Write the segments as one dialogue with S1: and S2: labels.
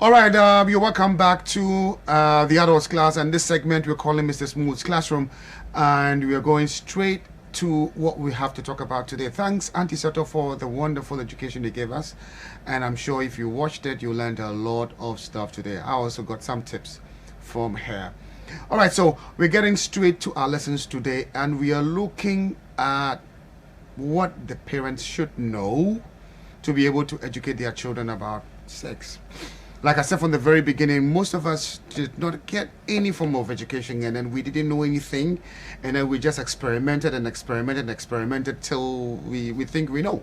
S1: All right, you're welcome back to the adults class, and this segment we're calling Mr. Smooth's Classroom, and we are going straight to what we have to talk about today. Thanks, Auntie Soto, for the wonderful education they gave us, and I'm sure if you watched it, you learned a lot of stuff today. I also got some tips from her. All right, so we're getting straight to our lessons today, and we are looking at what the parents should know to be able to educate their children about sex. Like I said from the very beginning, most of us did not get any form of education, and then we didn't know anything, and then we just experimented till we think we know.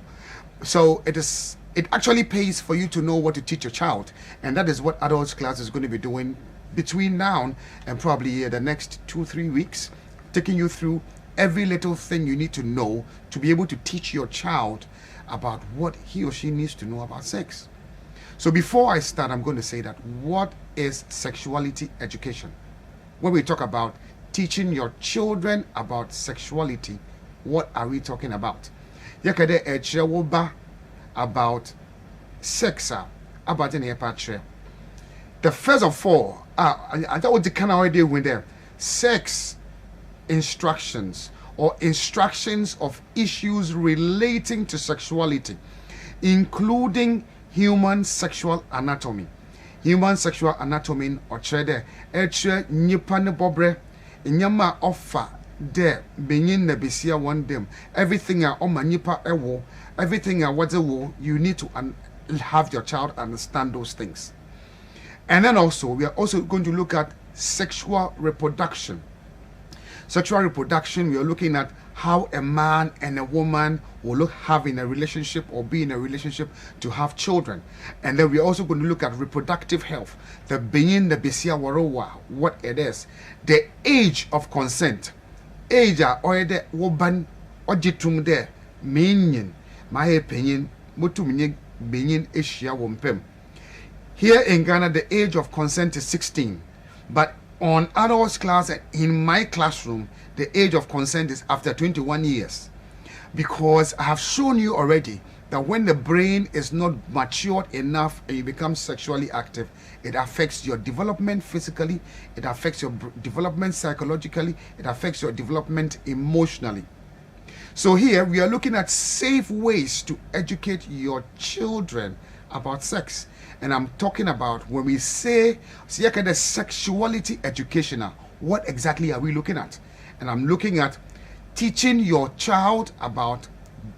S1: So it actually pays for you to know what to teach your child, and that is what adults class is going to be doing between now and probably the next 2-3 weeks, taking you through every little thing you need to know to be able to teach your child about what he or she needs to know about sex. So before I start, I'm going to say that what is sexuality education? When we talk about teaching your children about sexuality, what are we talking about? Yakade echewoba about sex, about any patria. The first of all, I thought the kind of idea when there sex instructions or instructions of issues relating to sexuality, including human sexual anatomy. Human sexual anatomy or trade nipa ne bobre nyama offer there benin na besia one dem everything a oma nipa ewo everything a what you need to have your child understand those things. And then also we are also going to look at sexual reproduction. Sexual reproduction, we are looking at how a man and a woman will have in a relationship or be in a relationship to have children. And then we're also going to look at reproductive health, the being the besia warowa, what it is, the age of consent. Age or the woban ojitum there, meaning my opinion, mutum being Asia wompem. Here in Ghana, the age of consent is 16, but on adults class in my classroom, the age of consent is after 21 years. Because I have shown you already that when the brain is not matured enough and you become sexually active, it affects your development physically, it affects your development psychologically, it affects your development emotionally. So here we are looking at safe ways to educate your children about sex. And I'm talking about when we say the sexuality educational, what exactly are we looking at? And I'm looking at teaching your child about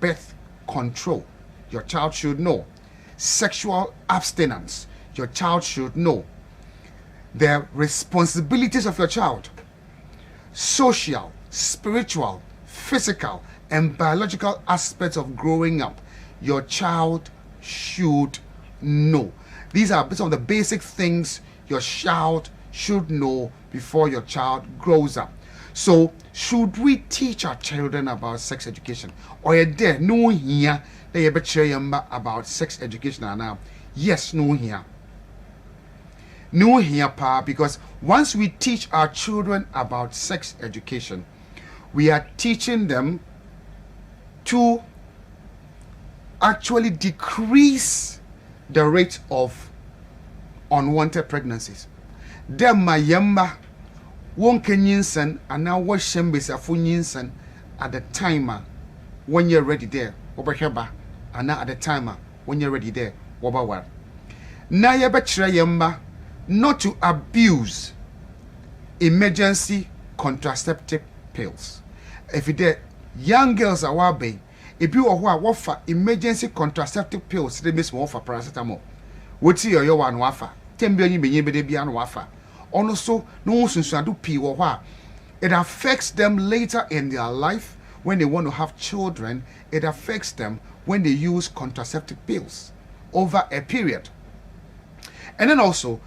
S1: birth control. Your child should know. Sexual abstinence. Your child should know. The responsibilities of your child. Social, spiritual, physical, and biological aspects of growing up. Your child should know. These are some of the basic things your child should know before your child grows up. So, should we teach our children about sex education? Or are there no here that you betray about sex education now? Yes, no here. No here, pa, because once we teach our children about sex education, we are teaching them to actually decrease the rate of unwanted pregnancies. Dem mayemba won kenyinsen and now what shembes afunyinsen at the timer when you're ready there, obaheba, and now at the timer when you're ready there, wabawar. Na yebetre yemba not to abuse emergency contraceptive pills. If you did, young girls are wabe. If you are offer emergency contraceptive pills, they miss more for paracetamol. What's your one wafa? 10 billion be wafa. Also, no one do pee or it affects them later in their life when they want to have children. It affects them when they use contraceptive pills over a period. And then also,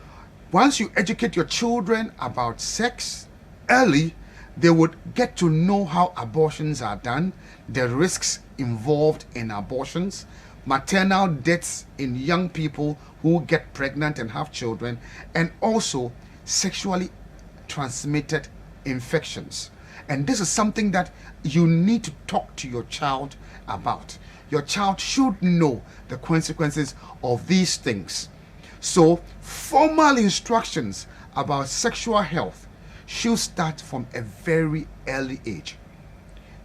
S1: once you educate your children about sex early, they would get to know how abortions are done, the risks involved in abortions, maternal deaths in young people who get pregnant and have children, and also sexually transmitted infections. And this is something that you need to talk to your child about. Your child should know the consequences of these things. So formal instructions about sexual health should start from a very early age.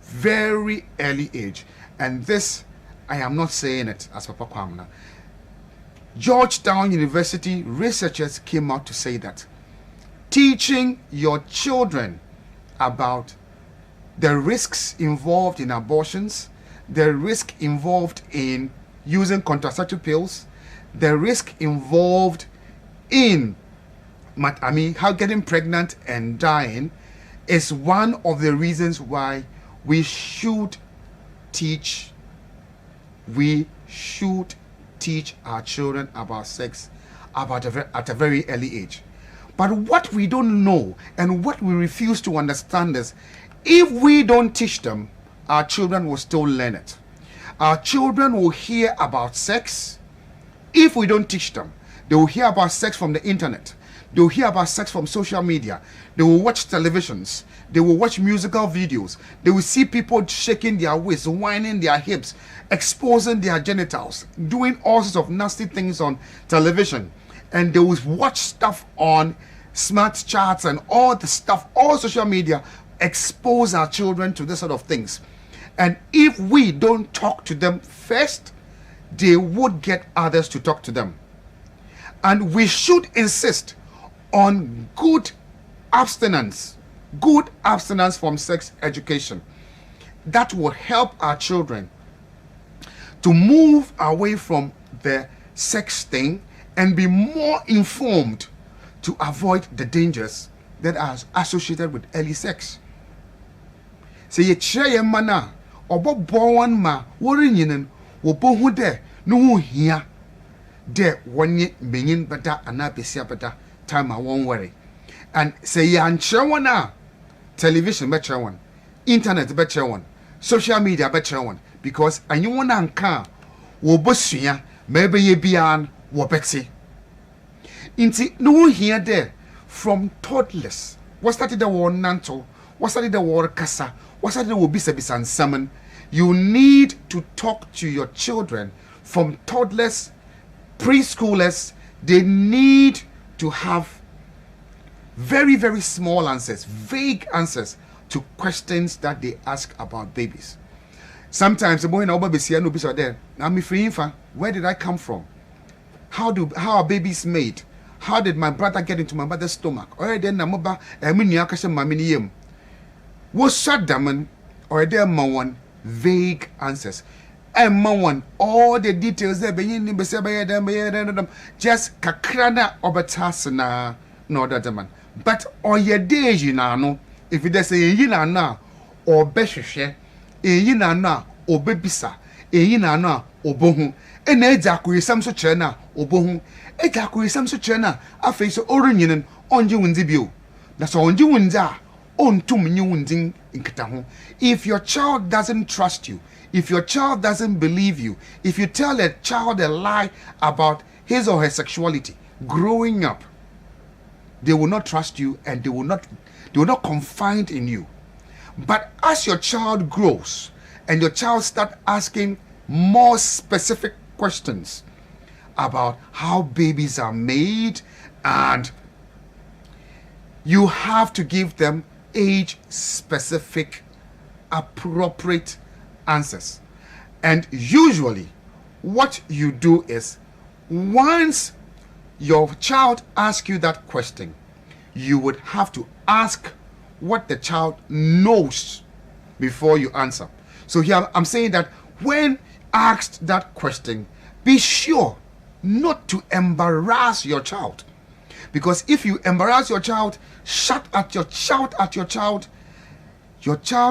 S1: Very early age. And this, I am not saying it as Papa Kwamna. Georgetown University researchers came out to say that teaching your children about the risks involved in abortions, the risk involved in using contraceptive pills, the risk involved in how getting pregnant and dying is one of the reasons why we should teach our children about sex at a very early age. But what we don't know and what we refuse to understand is, if we don't teach them, our children will still learn it. Our children will hear about sex. If we don't teach them, they will hear about sex from the internet. They will hear about sex from social media. They will watch televisions. They will watch musical videos. They will see people shaking their waists, whining their hips, exposing their genitals, doing all sorts of nasty things on television. And they will watch stuff on smart charts and all the stuff, all social media, expose our children to this sort of things. And if we don't talk to them first, they would get others to talk to them. And we should insist on good abstinence from sex education. That will help our children to move away from the sex thing and be more informed to avoid the dangers that are associated with early sex. So ye chere mana obo bon ma wori nyinen wo bohu de no hu hia de wonye menyin beda ana besia beda time a won worry. And say ye anchere one a television be chere one, internet be chere one, social media be chere one, because anyi won anka wo bosua maybe ye bian wo beti. Inti no here there from toddlers. What started the war nanto? What started the war kasa? What started the war bisa and salmon? You need to talk to your children from toddlers, preschoolers. They need to have very, very small answers, vague answers to questions that they ask about babies. Sometimes the boy in our baby no be there. I'm free. Where did I come from? How are babies made? How did my brother get into my mother's stomach? Or then namoba eminyakasha maminiyem. What shut them or there one vague answers. And one all the details there just kakrana obatasana no that man. But on your days you know, if it is a yina na or besheshe, a yina na or bebisa, a yina na or bohu, and exactly some such na or bohu. Exactly some such na a face of origin on you in the view. That's on you in there. On to me in Katahu. If your child doesn't trust you, if your child doesn't believe you, if you tell a child a lie about his or her sexuality growing up, they will not trust you and they will not confide in you. But as your child grows and your child start asking more specific questions about how babies are made, and you have to give them age-specific, appropriate answers. And usually, what you do is, once your child asks you that question, you would have to ask what the child knows before you answer. So here I'm saying that when asked that question, be sure not to embarrass your child. Because if you embarrass your child, shout at your child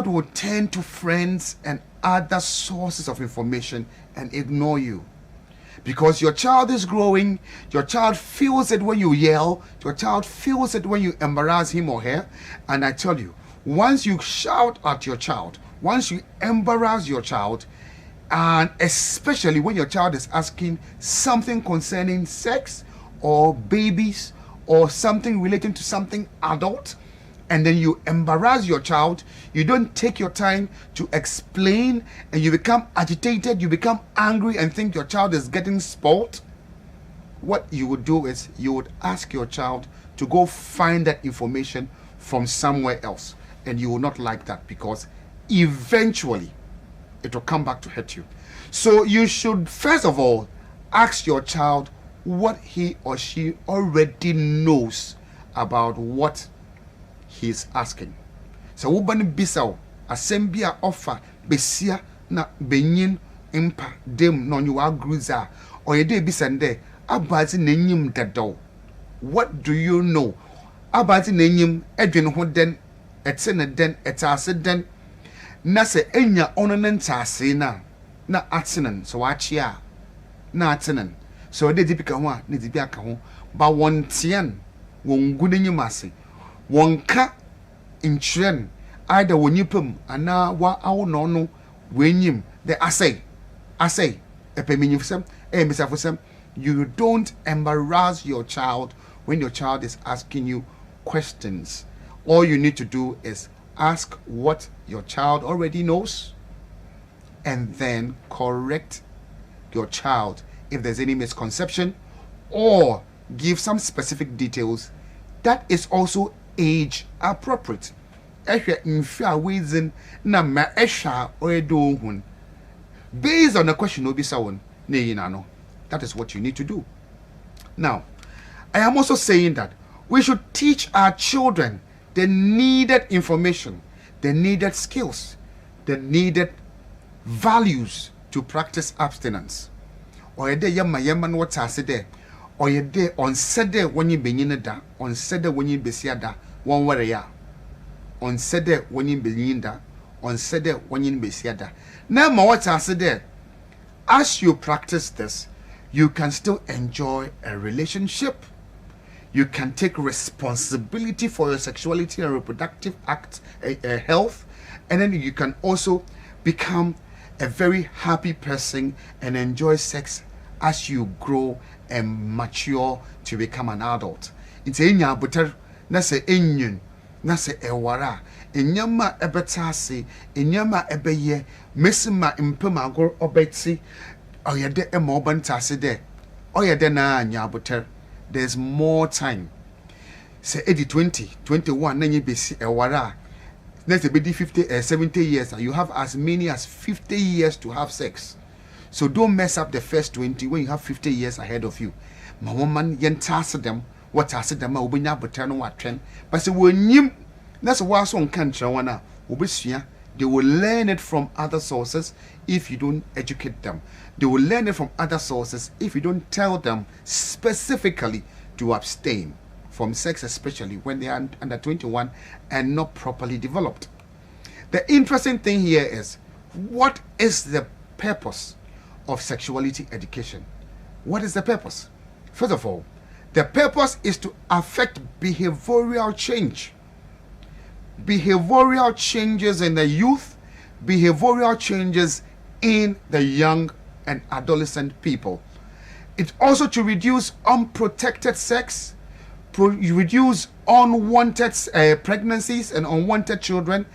S1: will turn to friends and other sources of information and ignore you. Because your child is growing, your child feels it when you yell, your child feels it when you embarrass him or her. And I tell you, once you shout at your child, once you embarrass your child, and especially when your child is asking something concerning sex or babies or something relating to something adult, and then you embarrass your child, you don't take your time to explain, and you become agitated, you become angry and think your child is getting spoiled, what you would do is you would ask your child to go find that information from somewhere else. And you will not like that, because eventually it will come back to hurt you. So you should first of all ask your child what he or she already knows about what he's asking. So wobani bisao asembia offer besia na benyin impa dem no you agruza or ye dey bisande abazi nenyim dadaw. What do you know? Abazi nenyim edwen ho den etse ne den etase den na se enya ononen tase na atenen so achia na atenen so de dipika ho a ne dibi aka ho ba won tian won gunenyim ase won ka inchren either wonyipam ana wa awo no wenyim the asay epeminyifsem misafosem. You don't embarrass your child when your child is asking you questions. All you need to do is ask what your child already knows and then correct your child if there's any misconception, or give some specific details that is also age appropriate. Based on the question, that is what you need to do. Now, I am also saying that we should teach our children the needed information, the needed skills, the needed values to practice abstinence. Or ye yama yaman what I said there, or ye day on said there when you be in da, on said there when you be siada, one where ya, on said there when you be in da, on said there when you be siada. Now, what I said there, as you practice this, you can still enjoy a relationship. You can take responsibility for your sexuality and reproductive health, and then you can also become a very happy person and enjoy sex as you grow and mature to become an adult. It's enya butter na se enyun na se ewara enyama ebetase enyama ebeye mesima impema gor obeti oyede emobantase de oyede na anya butter. There's more time. Say 80 20 21 na you be ewara. Next be 50 70 years, and you have as many as 50 years to have sex. So don't mess up the first 20 when you have 50 years ahead of you. My woman yen task them what I said them obinya butter no what trend. But say when you that's why some country wana obesua, they will learn it from other sources if you don't educate them. They will learn it from other sources if you don't tell them specifically to abstain from sex, especially when they are under 21 and not properly developed. The interesting thing here is, what is the purpose of sexuality education? What is the purpose? First of all, the purpose is to affect behavioral change. Behavioral changes in the youth, behavioral changes in the young and adolescent people. It's also to reduce unprotected sex, reduce unwanted pregnancies and unwanted children,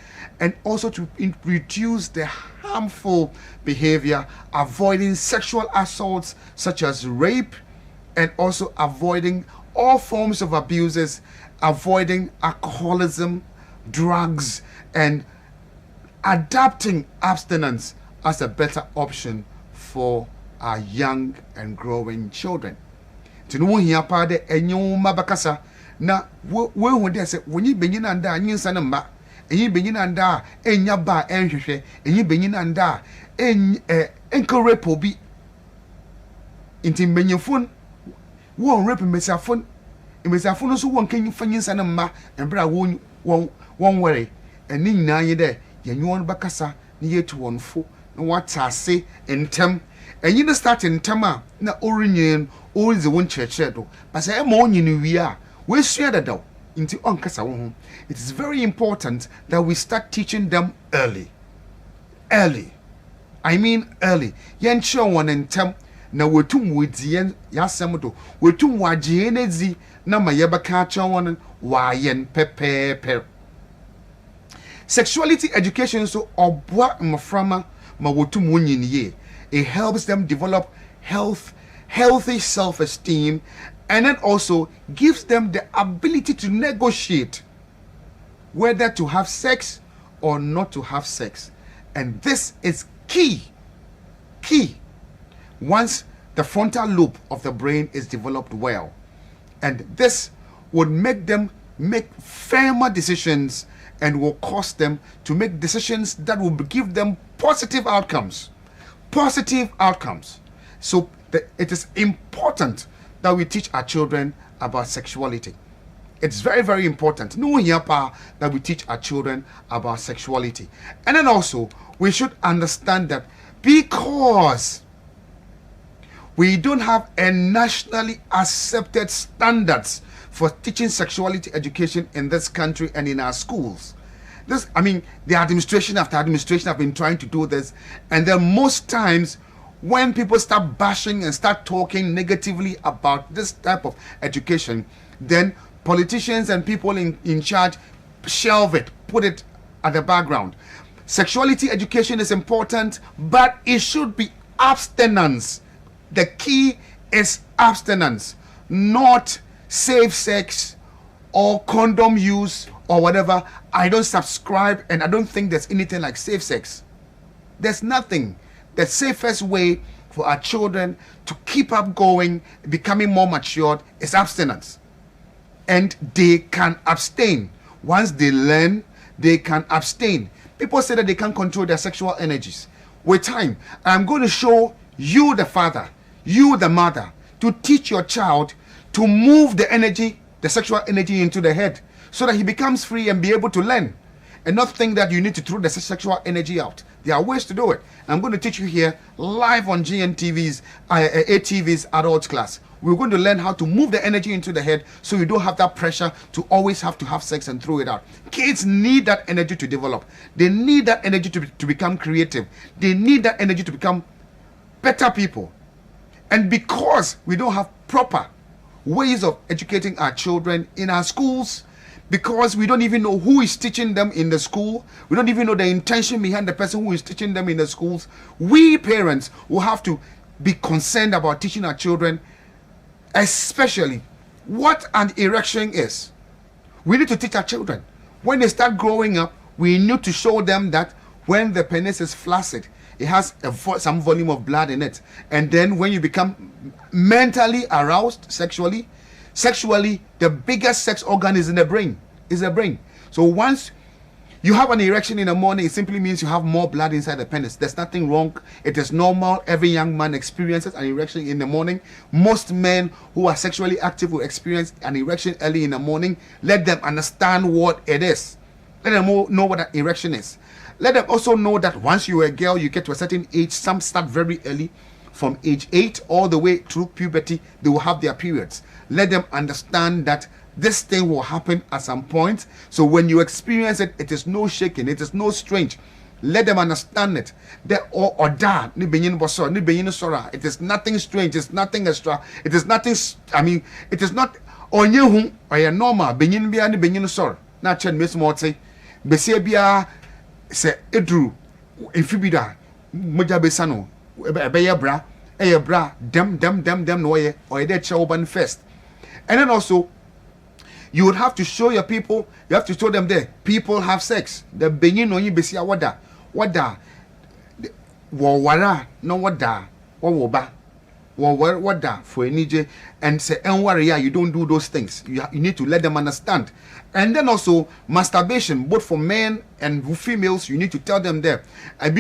S1: and also to reduce the harmful behavior, avoiding sexual assaults such as rape, and also avoiding all forms of abuses, avoiding alcoholism, drugs, and adapting abstinence as a better option for our young and growing children. Tinu hia pa de enyo mabakasa na we hu de se wonyi benyina nda anyinsa ne mba enyi benyina nda enya ba enhwehwe enyi benyina nda enkorepo bi inti benyefun won rep mesafun mesafun so won kan fanyinsa ne mba embra won were eni nyina ye de yenyo bakasa ne yetu wonfo na watase entem enyi ne start entem a na orinyen orize won church do but say ma onyini wi a we sua dadaw inti onkasa wo ho. It is very important that we start teaching them early. I mean early. Yen cho won entem na wetum wedien yasem do wetum wagye enezi na ma yebaka cha won wa yen pepepe. Sexuality education so obwa mframa ma wotum wonyini ye. It helps them develop healthy self-esteem, and then also gives them the ability to negotiate whether to have sex or not to have sex. And this is key. Once the frontal lobe of the brain is developed well, and this would make them make firmer decisions and will cause them to make decisions that will give them positive outcomes. So it is important that we teach our children about sexuality. It's very, very important. No yapa that we teach our children about sexuality. And then also, we should understand that because we don't have a nationally accepted standards for teaching sexuality education in this country and in our schools. The administration after administration have been trying to do this, and then most times when people start bashing and start talking negatively about this type of education, then politicians and people in charge shelve it, put it at the background. Sexuality education is important, but it should be abstinence. The key is abstinence, not safe sex or condom use or whatever. I don't subscribe, and I don't think there's anything like safe sex. There's nothing. The safest way for our children to keep up going, becoming more matured, is abstinence. And they can abstain. Once they learn, they can abstain. People say that they can't control their sexual energies. With time, I'm going to show you, the father, you, the mother, to teach your child to move the energy, the sexual energy, into the head, so that he becomes free and be able to learn, and not think that you need to throw the sexual energy out. There are ways to do it. I'm going to teach you here live on GNTV's ATV's adult class. We're going to learn how to move the energy into the head, so you don't have that pressure to always have to have sex and throw it out. Kids need that energy to develop. They need that energy to become creative. They need that energy to become better people. And because we don't have proper ways of educating our children in our schools, because we don't even know who is teaching them in the school, we don't even know the intention behind the person who is teaching them in the schools, we parents will have to be concerned about teaching our children, especially what an erection is. We need to teach our children. When they start growing up, we need to show them that when the penis is flaccid, it has some volume of blood in it. And then when you become mentally aroused sexually, the biggest sex organ is in the brain. So once you have an erection in the morning, it simply means you have more blood inside the penis. There's nothing wrong. It is normal. Every young man experiences an erection in the morning. Most men who are sexually active will experience an erection early in the morning. Let them understand what it is. Let them know what an erection is. Let them also know that once you're a girl, you get to a certain age. Some start very early, from age 8 all the way through puberty, they will have their periods. Let them understand that this thing will happen at some point. So when you experience it, it is no shaking, it is no strange. Let them understand it. It is nothing strange, it's nothing extra, it is nothing, it is not onye or a normal benyin bia ni benyin sor. Na chen miss morte. Besia bia se edru ifibida moja besano ebeye bra dem no ye or dey choban first. And then also you would have to show your people, you have to show them there people have sex. The benyin no yin besia wada wara no wada woba wada for enije, and say enware you don't do those things. You need to let them understand. And then also masturbation, both for men and females, you need to tell them there. But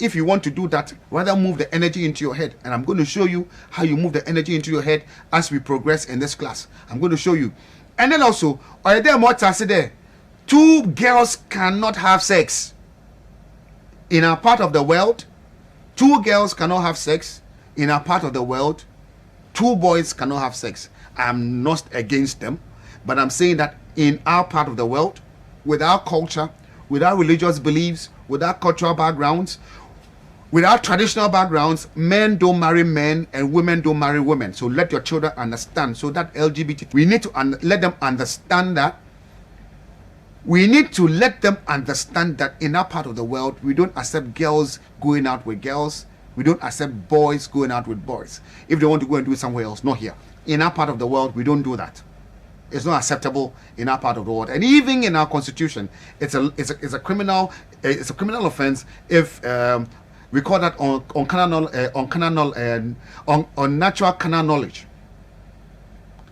S1: if you want to do that, rather move the energy into your head. And I'm going to show you how you move the energy into your head as we progress in this class. I'm going to show you. And then also, two girls cannot have sex. In our part of the world, two girls cannot have sex. In our part of the world, two boys cannot have sex. I'm not against them, but I'm saying that in our part of the world, with our culture, with our religious beliefs, with our cultural backgrounds, with our traditional backgrounds, men don't marry men and women don't marry women. So let your children understand. So that LGBT, we need to let them understand that. We need to let them understand that in our part of the world, we don't accept girls going out with girls, We don't accept boys going out with boys. If they want to go and do it somewhere else, not here. In our part of the world, we don't do that. It's not acceptable in our part of the world, and even in our constitution, it's a criminal offense if we call that on natural carnal knowledge.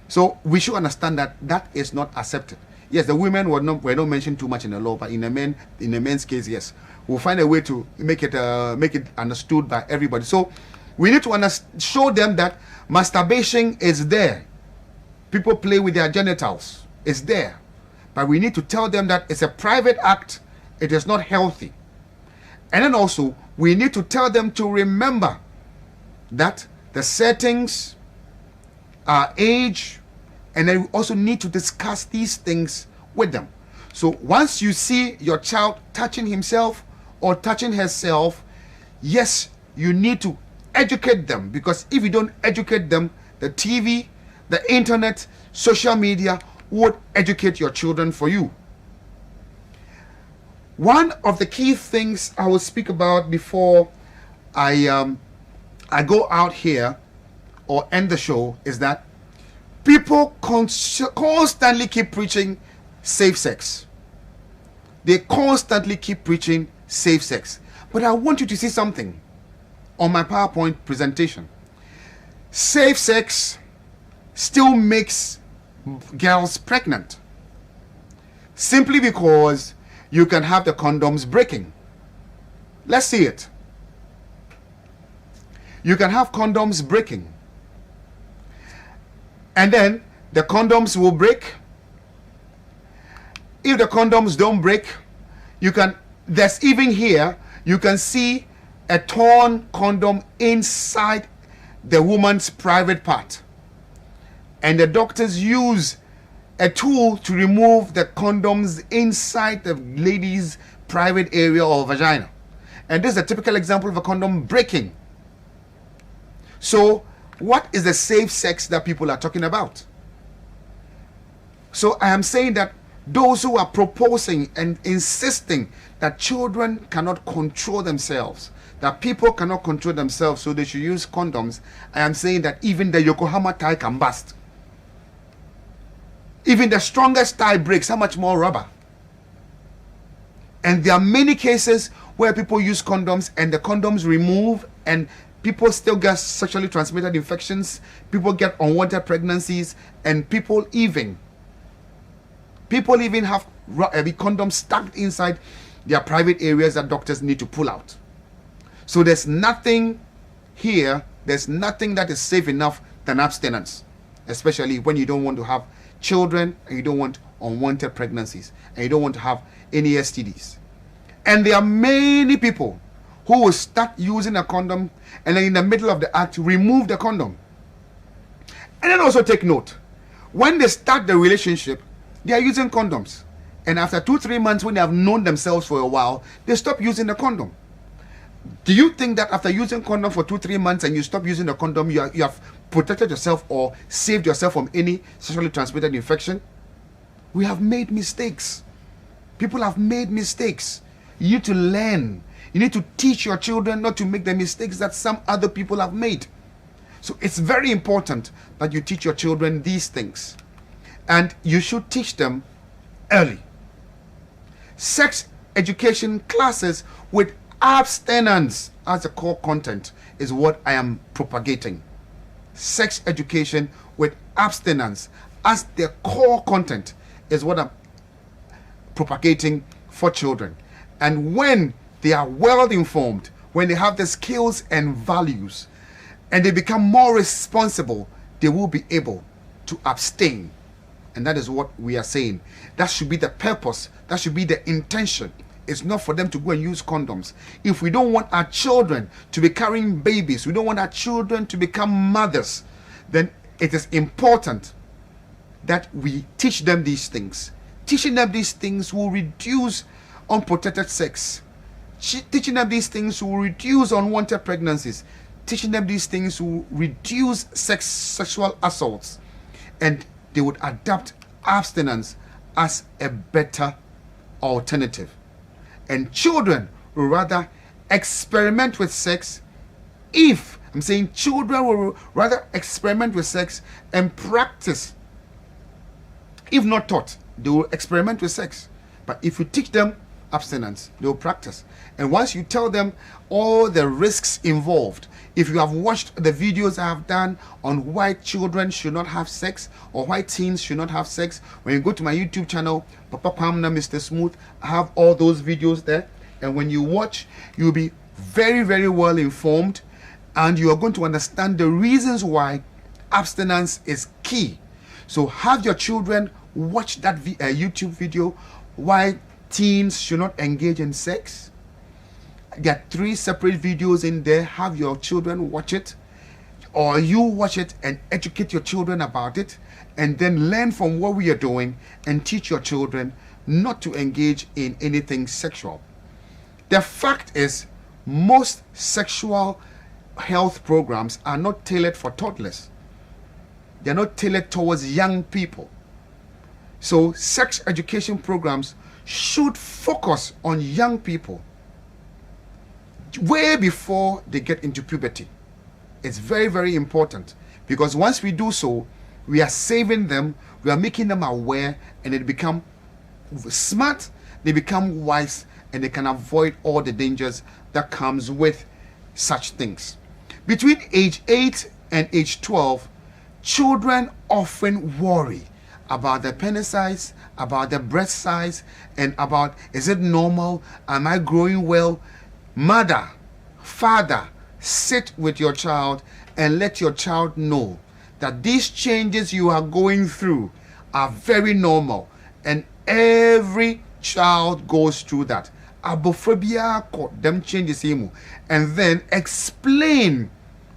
S1: So we should understand that that is not accepted. Yes, the women were not mentioned too much in the law, but in the men's case, yes, we'll find a way to make it understood by everybody. So we need to show them that masturbation is there. People play with their genitals. It's there. But we need to tell them that it's a private act. It is not healthy. And then also, we need to tell them to remember that the settings are age, and then we also need to discuss these things with them. So once you see your child touching himself or touching herself, yes, you need to educate them, because if you don't educate them, the TV, the internet, social media would educate your children for you. One of the key things I will speak about before I go out here or end the show is that people constantly keep preaching safe sex. They constantly keep preaching safe sex. But I want you to see something on my PowerPoint presentation. Safe sex still makes girls pregnant, simply because you can have the condoms breaking. Let's see it. You can have condoms breaking, and then the condoms will break. If the condoms don't break, there's even here, you can see a torn condom inside the woman's private part. And the doctors use a tool to remove the condoms inside the lady's private area or vagina. And this is a typical example of a condom breaking. So what is the safe sex that people are talking about? So I am saying that those who are proposing and insisting that children cannot control themselves, that people cannot control themselves, so they should use condoms, I am saying that even the Yokohama tie can burst. Even the strongest tie breaks. How much more rubber? And there are many cases where people use condoms and the condoms remove, and people still get sexually transmitted infections, people get unwanted pregnancies, and people even have condoms stuck inside their private areas that doctors need to pull out. So there's nothing here, there's nothing that is safe enough than abstinence, especially when you don't want to have children and you don't want unwanted pregnancies and you don't want to have any STDs. And there are many people who will start using a condom and then in the middle of the act remove the condom. And then also take note, when they start the relationship, they are using condoms, and after 2-3 months, when they have known themselves for a while, they stop using the condom. Do you think that after using condom for 2-3 months and you stop using the condom, you have protected yourself or saved yourself from any sexually transmitted infection? We have made mistakes. People have made mistakes. You need to learn. You need to teach your children not to make the mistakes that some other people have made. So it's very important that you teach your children these things. And you should teach them early. Sex education classes with abstinence as a core content is what I am propagating. Sex education with abstinence as the core content is what I'm propagating for children. And when they are well informed, when they have the skills and values, and they become more responsible, they will be able to abstain. And that is what we are saying. That should be the purpose. That should be the intention. It's not for them to go and use condoms. If we don't want our children to be carrying babies, we don't want our children to become mothers, then it is important that we teach them these things. Teaching them these things will reduce unprotected sex. Teaching them these things will reduce unwanted pregnancies. Teaching them these things will reduce sexual assaults. And they would adapt abstinence as a better alternative. And children will rather experiment with sex If I'm saying children will rather experiment with sex and practice, if not taught, they will experiment with sex. But if you teach them abstinence, they will practice. And once you tell them all the risks involved, if you have watched the videos I have done on why children should not have sex or why teens should not have sex, when you go to my YouTube channel, Papa Pamna Mr. Smooth, I have all those videos there. And when you watch, you'll be very, very well informed, and you are going to understand the reasons why abstinence is key. So have your children watch that YouTube video, why teens should not engage in sex. There are 3 separate videos in there. Have your children watch it, or you watch it and educate your children about it, and then learn from what we are doing and teach your children not to engage in anything sexual. The fact is, most sexual health programs are not tailored for toddlers. They're not tailored towards young people. So sex education programs should focus on young people way before they get into puberty. It's very, very important, because once we do so, we are saving them, we are making them aware, and they become smart, they become wise, and they can avoid all the dangers that comes with such things. Between age 8 and age 12, children often worry about the penis size, about the breast size, and about, is it normal? Am I growing well? Mother, father, sit with your child and let your child know that these changes you are going through are very normal, and every child goes through that. Abophobia, them changes, and then explain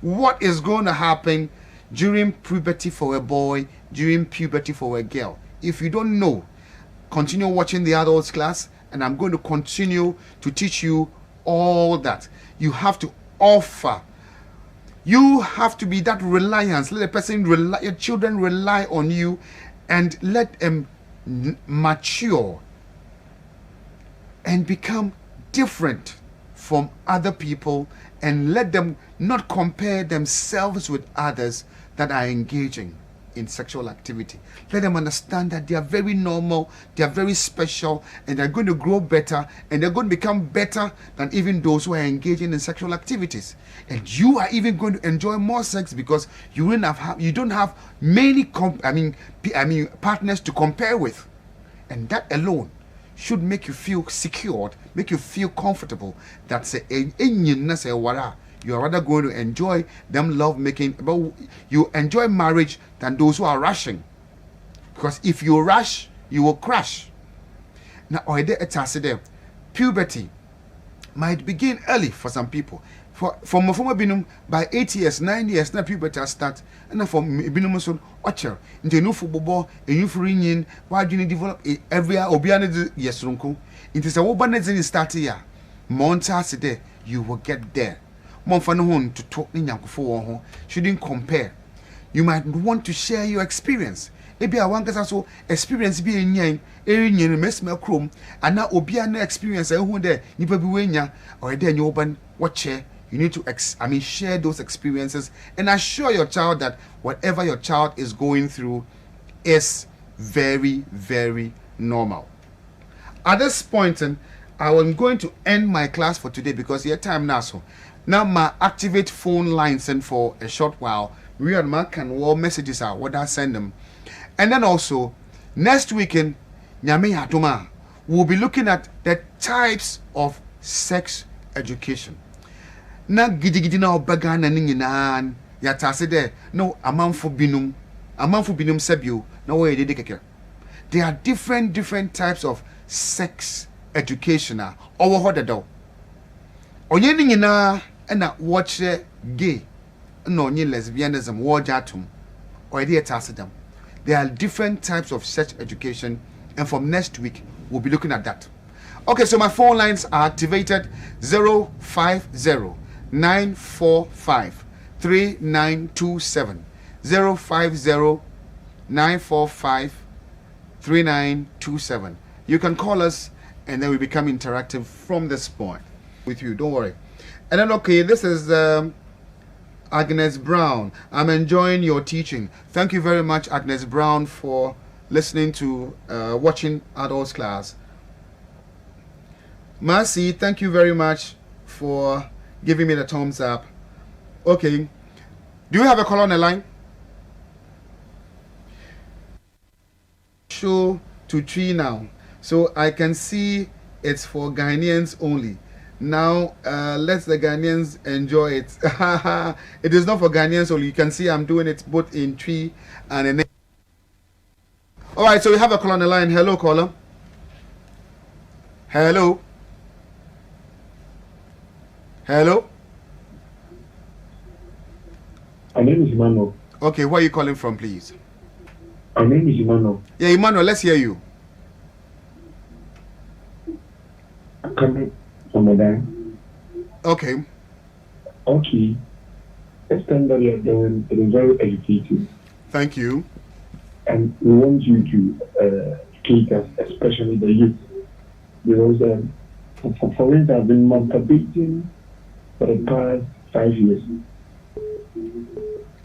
S1: what is going to happen during puberty for a boy, during puberty for a girl. If you don't know, continue watching the adults class, and I'm going to continue to teach you all that. You have to offer. You have to be that reliance. Let a person rely, your children rely on you, and let them mature and become different from other people, and let them not compare themselves with others that are engaging in sexual activity. Let them understand that they are very normal, they are very special, and they're going to grow better, and they're going to become better than even those who are engaging in sexual activities. And you are even going to enjoy more sex, because you don't have many partners to compare with. And that alone should make you feel secured, make you feel comfortable that you are rather going to enjoy them love making, but you enjoy marriage than those who are rushing. Because if you rush, you will crash. Now, puberty might begin early for some people. For binum, by 8 years, 9 years, now puberty start. And for binum son, ocher, into new football, a new foreign, why do you develop every obiana yes runko? It is a woman start here. Months a day, you will get there. To talk shouldn't compare. You might want to share your experience. Maybe I want to experience be in mesmer chrome, and now obiana experience there you or then you open watch. You need to share those experiences and assure your child that whatever your child is going through is very, very normal. At this point, I am going to end my class for today, because your time now. So now my activate phone lines and for a short while. We and Mark can wall messages out what I send them. And then also next weekend, Nyame Hatuma, we'll be looking at the types of sex education. Na gidi na obaga na ninyinan yatase de no amanfo binum sebio na wo yede keke. There are different types of sex education owo hodedo. Onye ninyina na watch gay no onye lesbianism wo jatum or yede yatase them. There are different types of sex education, and from next week we'll be looking at that. Okay, so my phone lines are activated. 050 945 3927 050 945 3927. You can call us, and then we become interactive from this point with you. Don't worry. And then okay, this is Agnes Brown, I'm enjoying your teaching. Thank you very much, Agnes Brown, for listening to watching adults class. Mercy, thank you very much for giving me the thumbs up. Okay, do you have a call on the line? Show to tree now, so I can see it's for Ghanaians only. Now let the Ghanaians enjoy it. It is not for Ghanaians only. You can see I'm doing it both in tree and in. All right, so we have a call on the line. Hello, caller. Hello. Hello.
S2: My name is Emmanuel.
S1: Okay, where are you calling from, please?
S2: My name is Emmanuel.
S1: Yeah, Emmanuel, let's hear you.
S2: I'm coming from Medan.
S1: Okay.
S2: Okay. This time that you are doing, it is very educative.
S1: Thank you.
S2: And we want you to cater, especially the youth. Because, for instance, I've been masturbating for the past 5 years.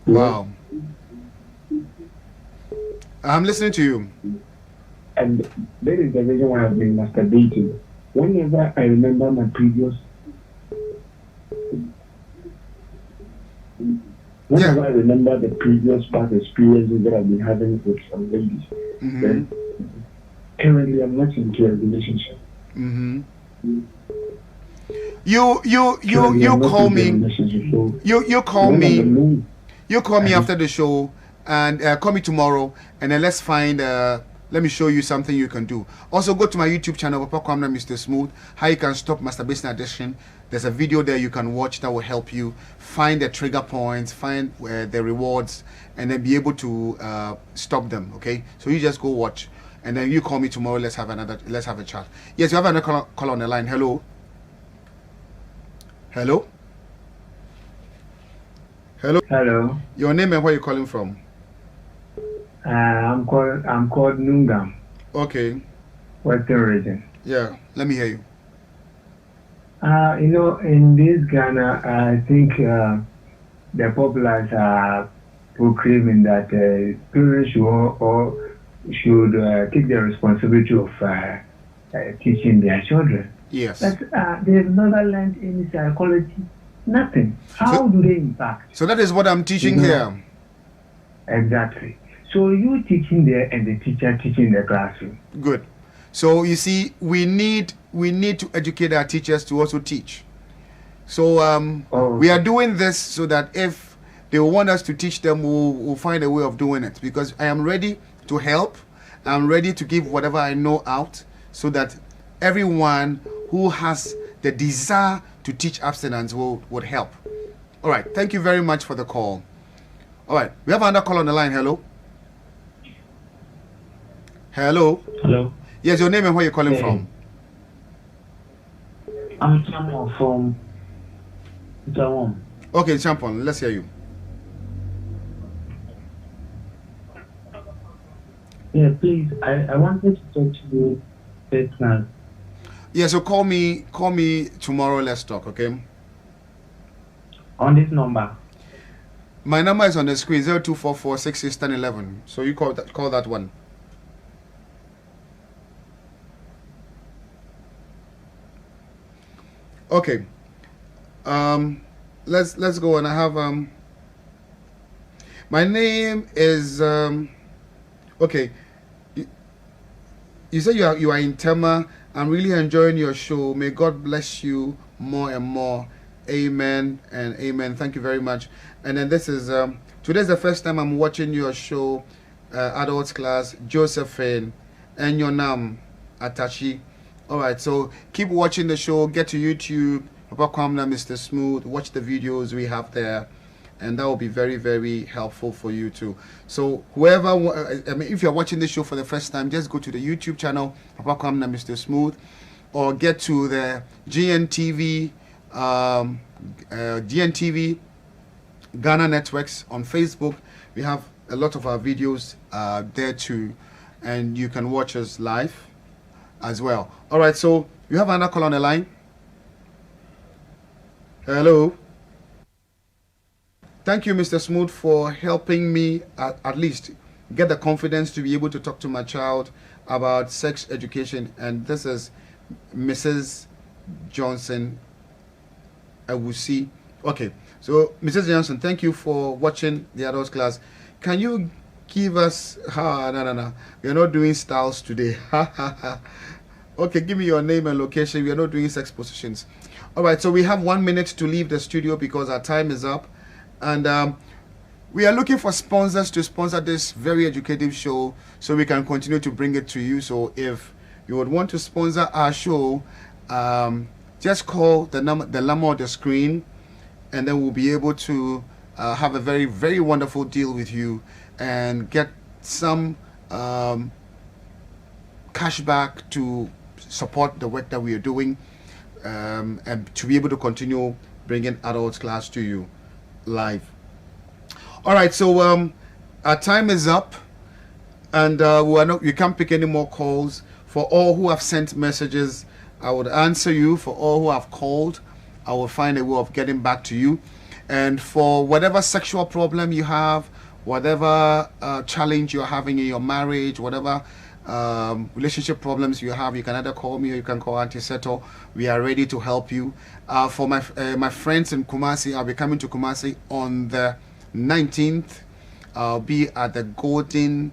S1: Wow. I'm listening to you.
S2: And that is the reason why I've been masturbating. Whenever I remember my previous, I remember the previous past experiences that I've been having with some ladies, then currently I'm not into a relationship.
S1: You call me. You call me. You call me after the show and call me tomorrow, and then let's find. Let me show you something you can do. Also, go to my YouTube channel, Papa Kwamna Mr. Smooth. How you can stop masturbation addiction. There's a video there you can watch that will help you find the trigger points, find the rewards, and then be able to stop them. Okay, so you just go watch, and then you call me tomorrow. Let's have a chat. Yes, you have another call on the line. Hello. Hello. Hello.
S3: Hello.
S1: Your name and where you calling from?
S3: I'm called Nungam.
S1: Okay.
S3: Western region.
S1: Yeah. Let me hear you.
S3: In this Ghana, I think the populace are proclaiming that parents should take the responsibility of teaching their children.
S1: Yes.
S3: But they've never learned any psychology. Nothing. How do they impact?
S1: So that is what I'm teaching here.
S3: Exactly. So you teaching there and the teacher teaching the classroom.
S1: Good. So you see, we need to educate our teachers to also teach. So we are doing this so that if they want us to teach them, we'll find a way of doing it. Because I am ready to help. I'm ready to give whatever I know out so that everyone who has the desire to teach abstinence would help. All right. Thank you very much for the call. All right. We have another call on the line. Hello. Hello.
S4: Hello.
S1: Yes, your name and where you're calling from?
S4: I'm Champon from Jawam.
S1: Okay, Champon, let's hear you.
S4: Yeah, please. I wanted to talk to you personally.
S1: Yeah, so call me tomorrow. Let's talk, okay?
S4: On this number.
S1: My number is on the screen, 0244 661011. So you call that one. Okay. Let's go on. I have my name is okay. You say you are in Tema. I'm really enjoying your show. May God bless you more and more. Amen and amen. Thank you very much. And then this is today's the first time I'm watching your show, adults class. Josephine and your name Atachi. All right, so keep watching the show. Get to YouTube, Papa Kwamna Mr. Smooth. Watch the videos we have there, and that will be very, very helpful for you too. So whoever, if you're watching this show for the first time, just go to the YouTube channel, Papa Kwamna Mr. Smooth, or get to the GNTV, Ghana Networks on Facebook. We have a lot of our videos there too, and you can watch us live as well. All right, so you have another call on the line. Hello. Thank you, Mr. Smooth, for helping me at least get the confidence to be able to talk to my child about sex education. And this is Mrs. Johnson Awusi. Okay, so Mrs. Johnson, thank you for watching the adults class. Can you give us no, we are not doing styles today. Okay, give me your name and location. We are not doing sex positions. All right, so we have 1 minute to leave the studio because our time is up, and we are looking for sponsors to sponsor this very educative show so we can continue to bring it to you. So if you would want to sponsor our show, just call the number on the screen, and then we'll be able to have a very, very wonderful deal with you and get some cash back to support the work that we are doing, and to be able to continue bringing adults class to you live. All right, so our time is up, and we can't pick any more calls. For all who have sent messages, I would answer you. For all who have called, I will find a way of getting back to you. And for whatever sexual problem you have, whatever challenge you're having in your marriage, whatever relationship problems you have, you can either call me or you can call Auntie Seto. We are ready to help you. For my friends in Kumasi, I'll be coming to Kumasi on the 19th. I'll be at the Golden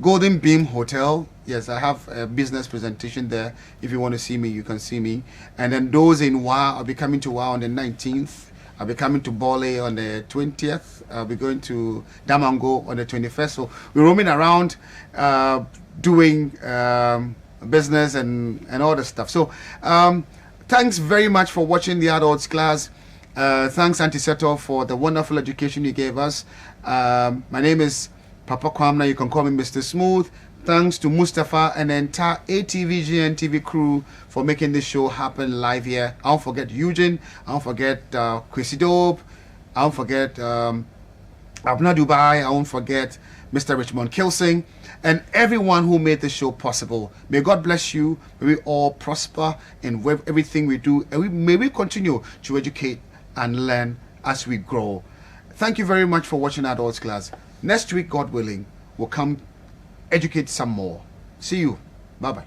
S1: Golden Beam Hotel. Yes, I have a business presentation there. If you want to see me, you can see me. And then those in Wa, I'll be coming to Wa on the 19th. I'll be coming to Bole on the 20th. I'll be going to Damango on the 21st. So we're roaming around doing business and all the stuff. So thanks very much for watching the adults class. Thanks, Auntie Seto, for the wonderful education you gave us. My name is Papa Kwamna. You can call me Mr. Smooth. Thanks to Mustafa and the entire ATVG and TV crew for making this show happen live here. I don't forget Eugene. I don't forget Chrissy Dope. I don't forget Abna Dubai. I don't forget Mr. Richmond Kilsing and everyone who made this show possible. May God bless you. May we all prosper in everything we do, and may we continue to educate and learn as we grow. Thank you very much for watching Adults Class. Next week, God willing, we'll come educate some more. See you. Bye-bye.